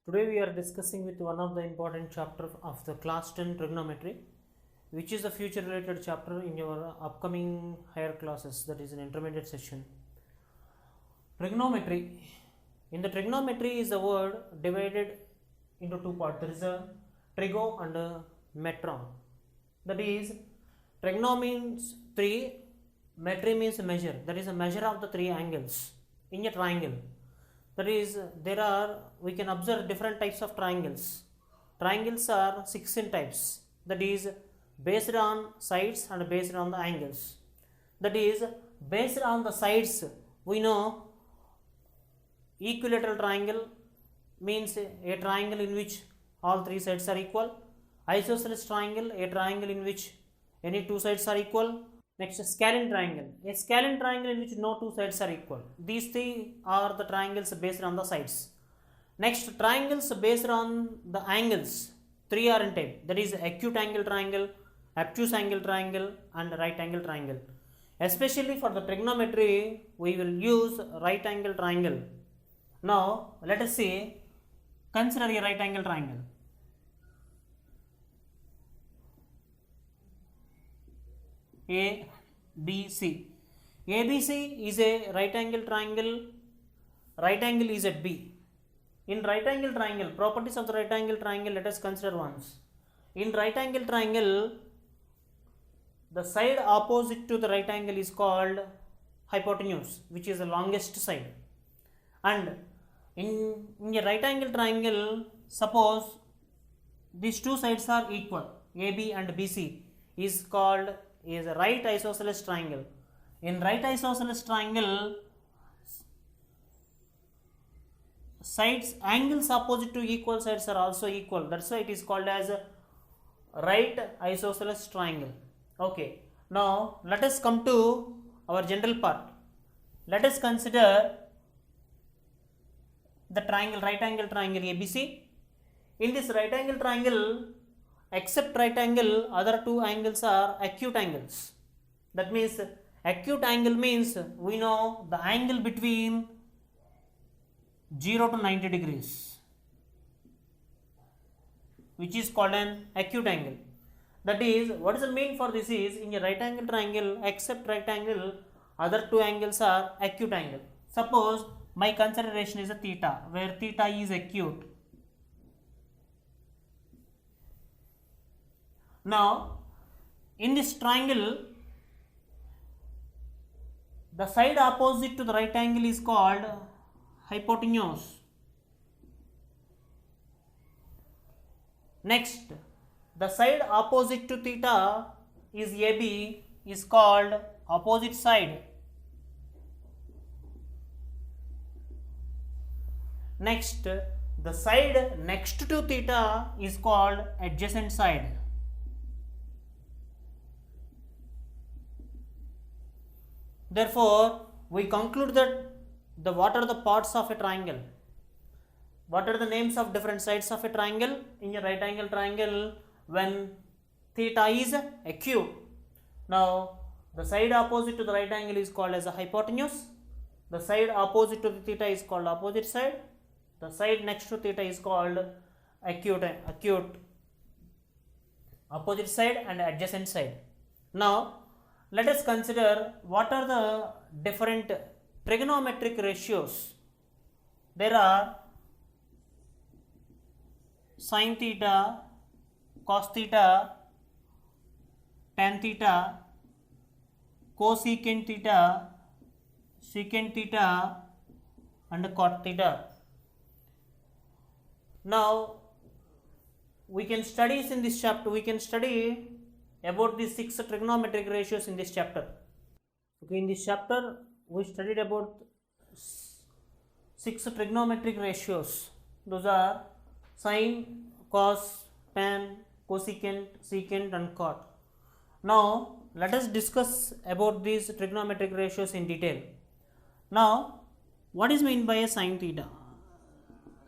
Today we are discussing with one of the important chapter of the class 10 trigonometry, which is a future related chapter in your upcoming higher classes, that is an intermediate session. Trigonometry. In the trigonometry is the word divided into two parts. There is a trigo and a metron. That is, trigono means 3, metry means measure. That is a measure of the 3 angles in a triangle. That is, we can observe different types of triangles. Triangles are 16 types. That is, based on sides and based on the angles. That is, based on the sides, we know equilateral triangle means a triangle in which all 3 sides are equal. Isosceles triangle, a triangle in which any 2 sides are equal. Next, scalene triangle, a scalene triangle in which no 2 sides are equal. These 3 are the triangles based on the sides. Next, triangles based on the angles, 3 are in type. That is acute angle triangle, obtuse angle triangle and right angle triangle. Especially for the trigonometry, we will use right angle triangle. Now, let us see, consider a right angle triangle. ABC. ABC is a right angle triangle. Right angle is at B. In right angle triangle, properties of the right angle triangle, let us consider once. In right angle triangle, the side opposite to the right angle is called hypotenuse, which is the longest side. And in a right angle triangle, suppose these 2 sides are equal, AB and BC, is called is a right isosceles triangle. In right isosceles triangle, sides, angles opposite to equal sides are also equal. That's why it is called as a right isosceles triangle. Okay. Now let us come to our general part. Let us consider the triangle, right angle triangle ABC. In this right angle triangle, except right angle, other 2 angles are acute angles. That means acute angle means we know the angle between 0 to 90 degrees, which is called an acute angle. That is, what is the mean for this is, in a right angle triangle, except right angle, other 2 angles are acute angle. Suppose my consideration is a theta, where theta is acute. Now, in this triangle, the side opposite to the right angle is called hypotenuse. Next, the side opposite to theta is AB, is called opposite side. Next, the side next to theta is called adjacent side. Therefore, we conclude that what are the parts of a triangle? What are the names of different sides of a triangle? In a right angle triangle, when theta is acute, now the side opposite to the right angle is called as a hypotenuse. The side opposite to the theta is called opposite side. The side next to theta is called acute opposite side and adjacent side. Now, let us consider what are the different trigonometric ratios. There are sin theta, cos theta, tan theta, cosecant theta, secant theta and cot theta. Now, we can study in this chapter, we can study about these 6 trigonometric ratios in this chapter. Okay, in this chapter we studied about 6 trigonometric ratios. Those are sin, cos, tan, cosecant, secant and cot. Now let us discuss about these trigonometric ratios in detail. Now, what is meant by a sin theta?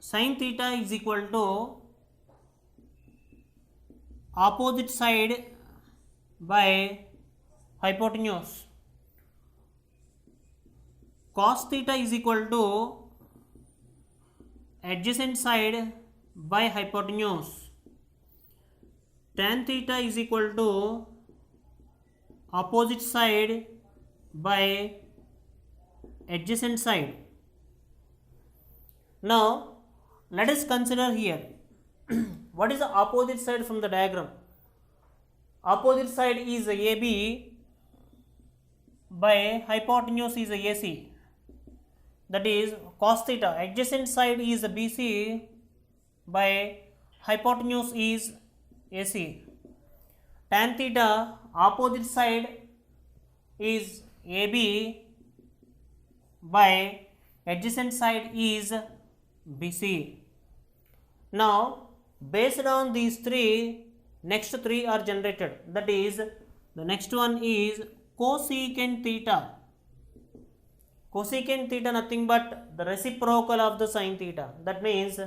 Sin theta is equal to opposite side by hypotenuse. Cos theta is equal to adjacent side by hypotenuse. Tan theta is equal to opposite side by adjacent side. Now let us consider here what is the opposite side from the diagram. Opposite side is AB by hypotenuse is AC, that is cos theta. Adjacent side is BC by hypotenuse is AC. Tan theta opposite side is AB by adjacent side is BC. Now based on these three, next three are generated, that is the next one is cosecant theta. Cosecant theta nothing but the reciprocal of the sin theta, that means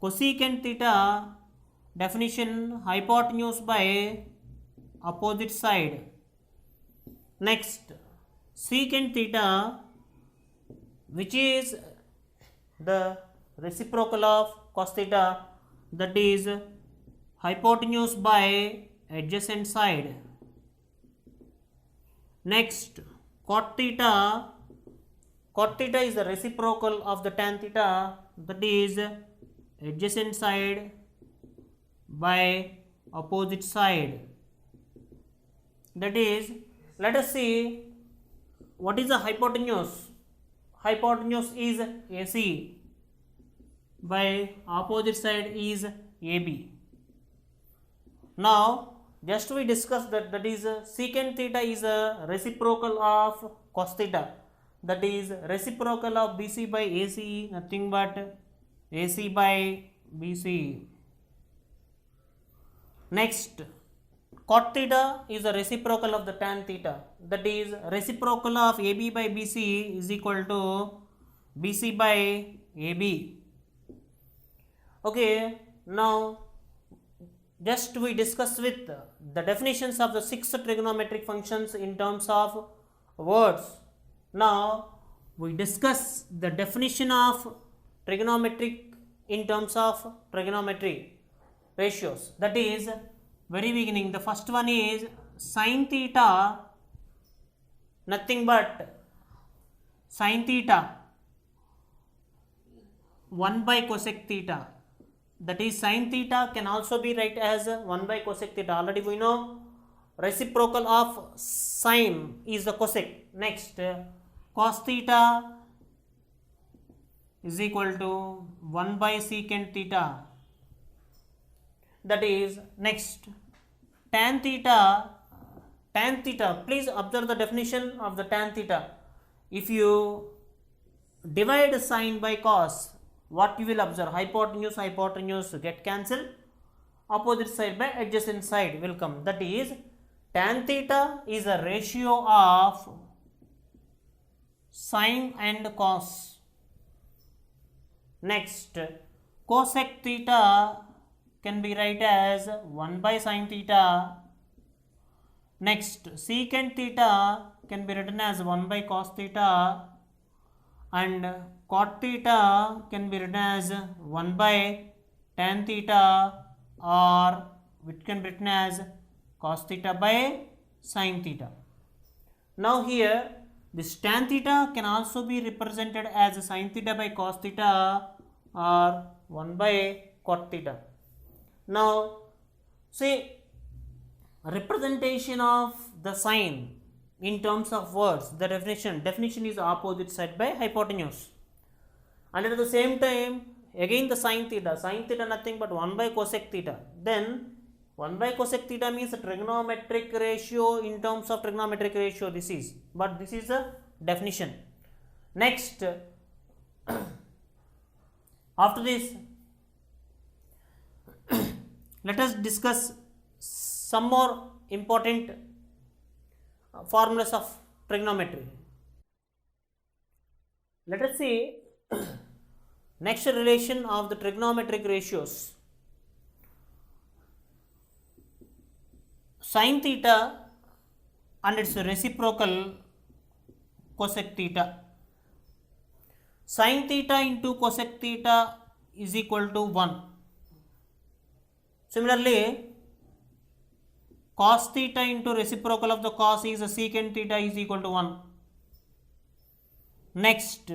cosecant theta definition hypotenuse by opposite side. Next secant theta, which is the reciprocal of cos theta, that is hypotenuse by adjacent side. Next cot theta. Cot theta is the reciprocal of the tan theta, that is adjacent side by opposite side. That is, let us see what is the hypotenuse. Hypotenuse is AC by opposite side is AB. Now just we discussed that is secant theta is a reciprocal of cos theta, that is reciprocal of BC by AC, nothing but AC by BC. Next cot theta is a reciprocal of the tan theta, that is reciprocal of AB by BC is equal to BC by AB. Okay, now just we discuss with the definitions of the 6 trigonometric functions in terms of words. Now we discuss the definition of trigonometric in terms of trigonometry ratios. That is very beginning, the first one is sin theta, nothing but sin theta 1 by cosec theta. That is sin theta can also be written as 1 by cosec theta. Already we know reciprocal of sin is the cosec. Next cos theta is equal to 1 by secant theta. That is next tan theta. Tan theta, please observe the definition of the tan theta. If you divide sin by cos, what you will observe? Hypotenuse get cancelled, opposite side by adjacent side will come. That is tan theta is a ratio of sin and cos. Next cosec theta can be written as 1 by sin theta. Next secant theta can be written as 1 by cos theta, and cot theta can be written as 1 by tan theta, or it can be written as cos theta by sin theta. Now here this tan theta can also be represented as sin theta by cos theta or 1 by cot theta. Now see representation of the sign in terms of words, the definition is opposite side by hypotenuse, and at the same time again the sin theta nothing but 1 by cosec theta. Then 1 by cosec theta means a trigonometric ratio in terms of trigonometric ratio, this is, but this is a definition. Next after this let us discuss some more important formulas of trigonometry. Let us see next relation of the trigonometric ratios. Sin theta and its reciprocal cosec theta. Sin theta into cosec theta is equal to 1. Similarly, cos theta into reciprocal of the cos is secant theta is equal to 1. Next,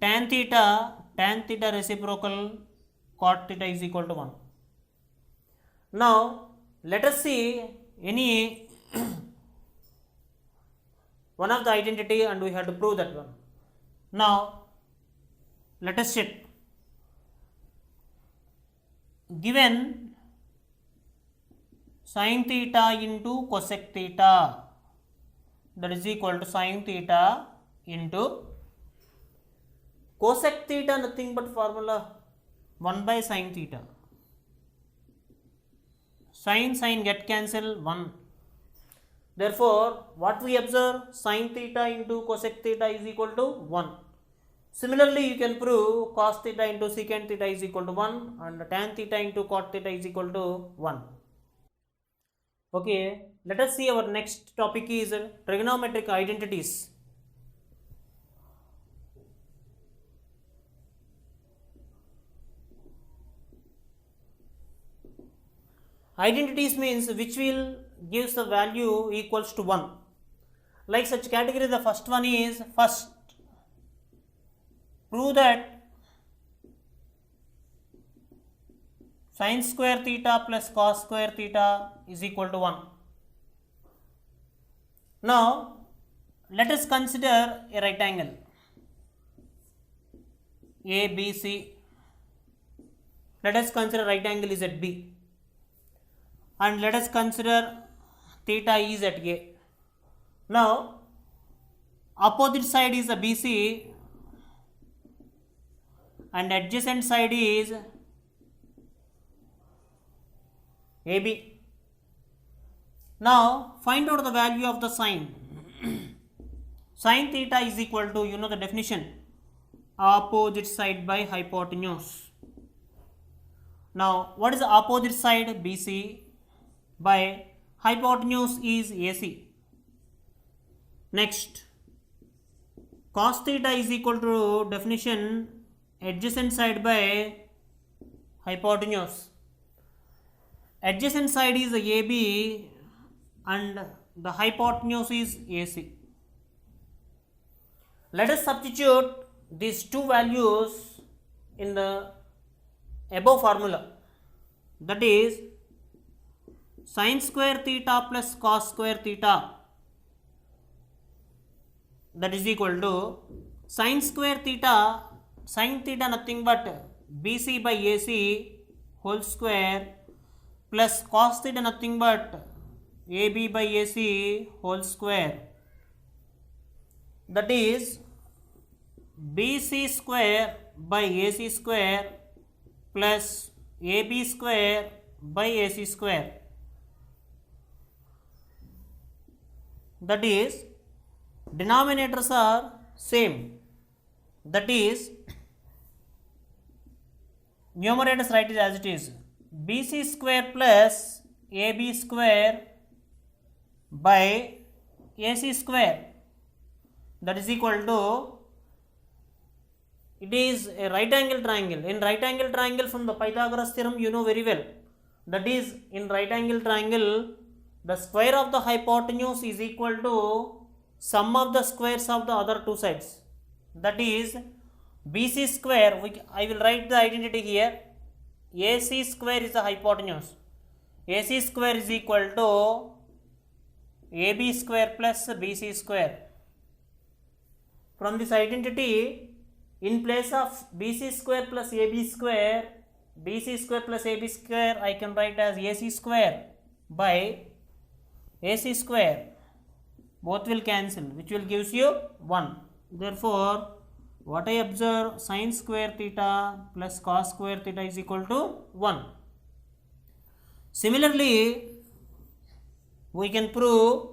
tan theta reciprocal cot theta is equal to 1. Now, let us see any one of the identity and we have to prove that one. Now, let us check. Given sin theta into cosec theta, that is equal to sin theta into cosec theta, nothing but formula 1 by sin theta. Sin get cancel 1. Therefore, what we observe, sin theta into cosec theta is equal to 1. Similarly, you can prove cos theta into secant theta is equal to 1 and tan theta into cot theta is equal to 1. Okay, let us see our next topic is trigonometric identities. Identities means which will gives the value equals to 1. Like such category, the first one is first prove that sin square theta plus cos square theta is equal to 1. Now, let us consider a right angle ABC. Let us consider right angle is at B. And let us consider theta is at A. Now, opposite side is a BC and adjacent side is AB. Now, find out the value of the sine. Sin theta is equal to, you know the definition, opposite side by hypotenuse. Now, what is the opposite side? BC by hypotenuse is AC. Next, cos theta is equal to definition adjacent side by hypotenuse. Adjacent side is AB and the hypotenuse is AC. Let us substitute these two values in the above formula, that is sin square theta plus cos square theta, that is equal to sin square theta, sin theta nothing but BC by AC whole square plus cos theta nothing but AB by AC whole square, that is BC square by AC square plus AB square by AC square, that is denominators are same, that is numerators write it as it is BC square plus AB square by AC square, that is equal to, it is a right angle triangle. In right angle triangle, from the Pythagoras theorem you know very well, that is in right angle triangle the square of the hypotenuse is equal to sum of the squares of the other two sides, that is BC square, I will write the identity here, AC square is the hypotenuse, AC square is equal to AB square plus BC square. From this identity, in place of BC square plus AB square, BC square plus AB square, I can write as AC square by AC square. Both will cancel, which will gives you 1. Therefore, what I observe, sin square theta plus cos square theta is equal to 1. Similarly, we can prove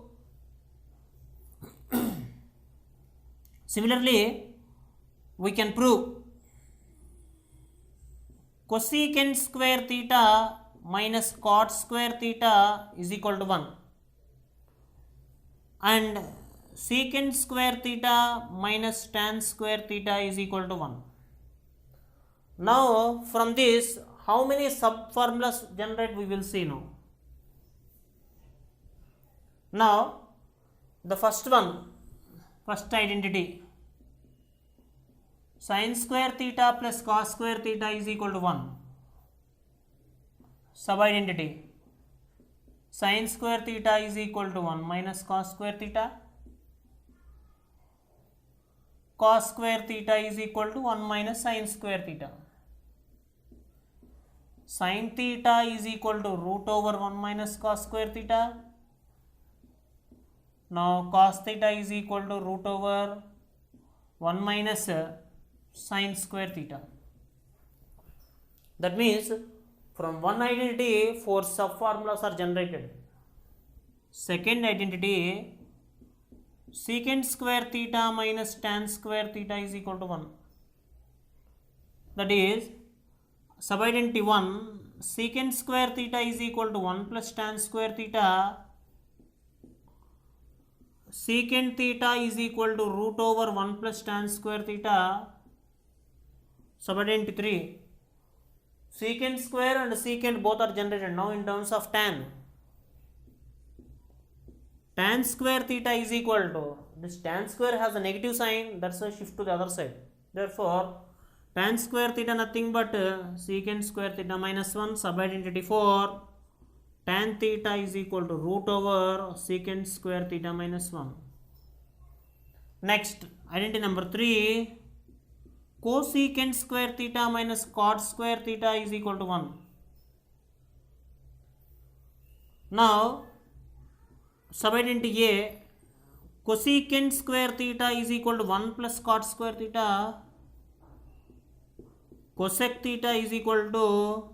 cosecant square theta minus cot square theta is equal to 1 and secant square theta minus tan square theta is equal to 1. Now, from this, how many sub formulas generate we will see now. Now the first one, first identity, sin square theta plus cos square theta is equal to 1. Sub identity, sin square theta is equal to 1 minus cos square theta. Cos square theta is equal to 1 minus sin square theta. Sin theta is equal to root over 1 minus cos square theta. Now cos theta is equal to root over 1 minus sin square theta. That means from one identity 4 sub formulas are generated. Second identity, secant square theta minus tan square theta is equal to 1. That is sub identity 1, secant square theta is equal to 1 plus tan square theta. Secant theta is equal to root over 1 plus tan square theta. Sub identity 3, secant square and secant both are generated now in terms of tan. Tan square theta is equal to, this tan square has a negative sign, that's why shift to the other side. Therefore tan square theta nothing but secant square theta minus 1. Sub identity 4, tan theta is equal to root over secant square theta minus 1. Next identity number 3, cosecant square theta minus cot square theta is equal to 1. Now sub identity A, cosecant square theta is equal to 1 plus cot square theta. Cosec theta is equal to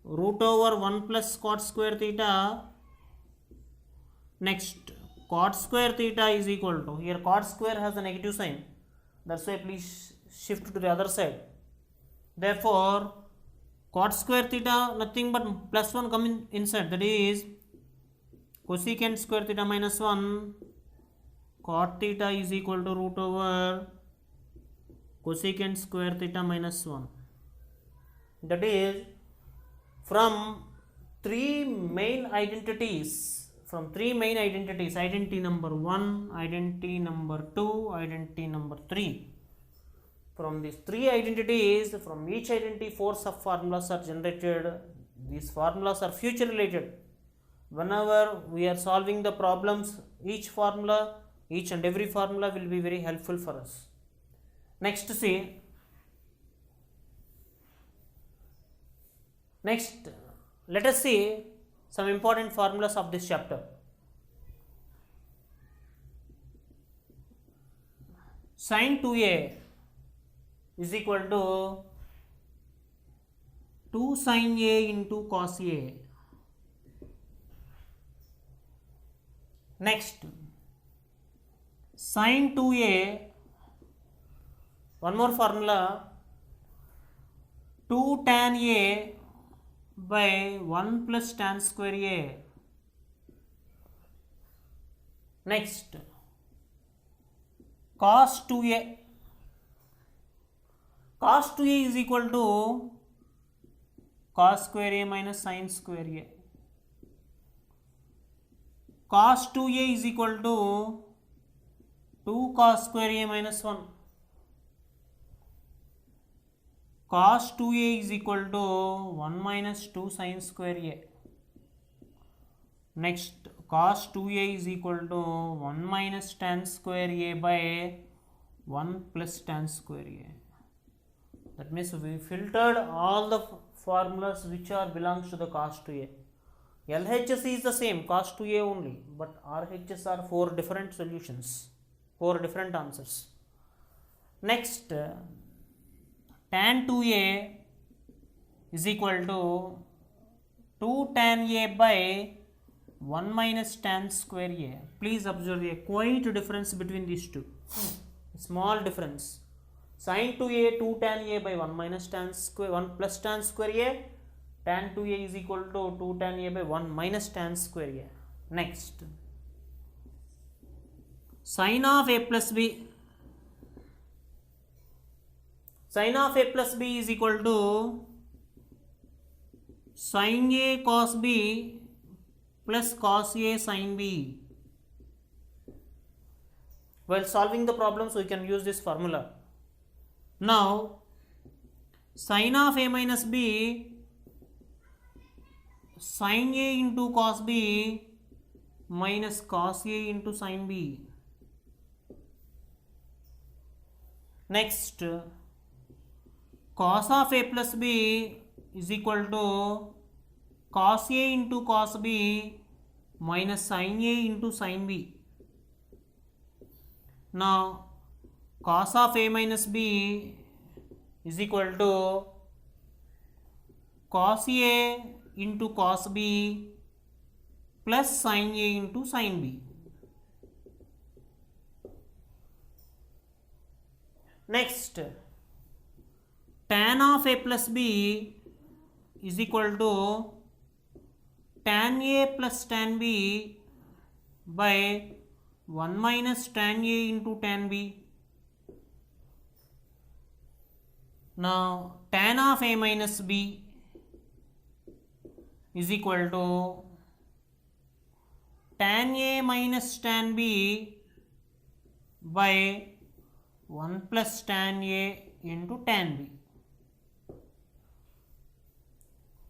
root over 1 plus cot square theta. Next cot square theta is equal to, here cot square has a negative sign, that's why please shift to the other side. Therefore cot square theta nothing but plus 1 coming inside, that is cosecant square theta minus 1. Cot theta is equal to root over cosecant square theta minus 1. That is from three main identities, identity number 1, identity number 2, identity number 3. From these three identities, from each identity 4 sub formulas are generated. These formulas are future related. Whenever we are solving the problems, each and every formula will be very helpful for us. Next see, let us see some important formulas of this chapter. Sin 2a is equal to 2 sin a into cos a. Next, sin 2a, one more formula, 2 tan a by 1 plus tan square a. Next, cos 2a. Cos 2a is equal to cos square a minus sin square a. Cos 2a is equal to 2 cos square a minus 1. Cos 2a is equal to 1 minus 2 sin square a. Next, cos 2a is equal to 1 minus tan square a by 1 plus tan square a. That means we filtered all the formulas which are belongs to the cos 2a. LHS is the same, cos 2a only, but RHS are 4 different solutions, 4 different answers. Next, tan 2a is equal to 2 tan a by 1 minus tan square a. Please observe a quite difference between these two. Small difference. Sin 2a 2 tan a by 1 minus tan square 1 plus tan square a. Tan 2a is equal to 2 tan a by 1 minus tan square a. Next, sin of a plus b. Sin of a plus b is equal to sin A cos B plus cos A sin B. While solving the problems, we can use this formula. Now, sin of A minus B, sin A into cos B minus cos A into sin B. Next, cos of A plus B is equal to cos A into cos B minus sin A into sin B. Now, cos of A minus B is equal to cos A into cos B plus sin A into sin B. Next, tan of A plus B is equal to tan A plus tan B by 1 minus tan A into tan B. Now, tan of A minus B is equal to tan A minus tan B by 1 plus tan A into tan B.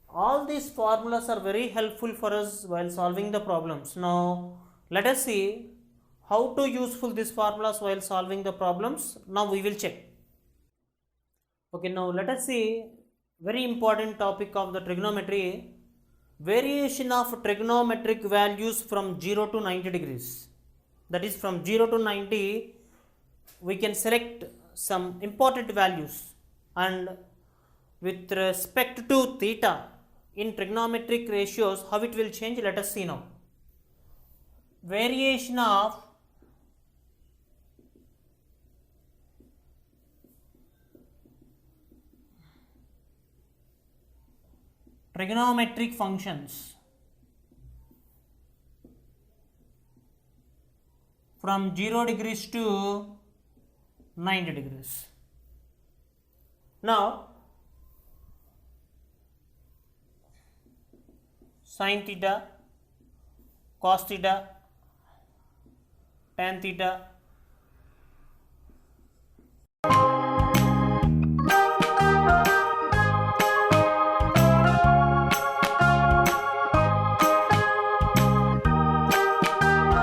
All these formulas are very helpful for us while solving the problems. Now, let us see how to useful these formulas while solving the problems. Now, we will check. Okay, now let us see very important topic of the trigonometry, variation of trigonometric values from 0 to 90 degrees. That is, from 0 to 90, we can select some important values, and with respect to theta in trigonometric ratios, how it will change, let us see now. Variation of trigonometric functions from 0 degrees to 90 degrees. Now, sin theta, cos theta, tan theta,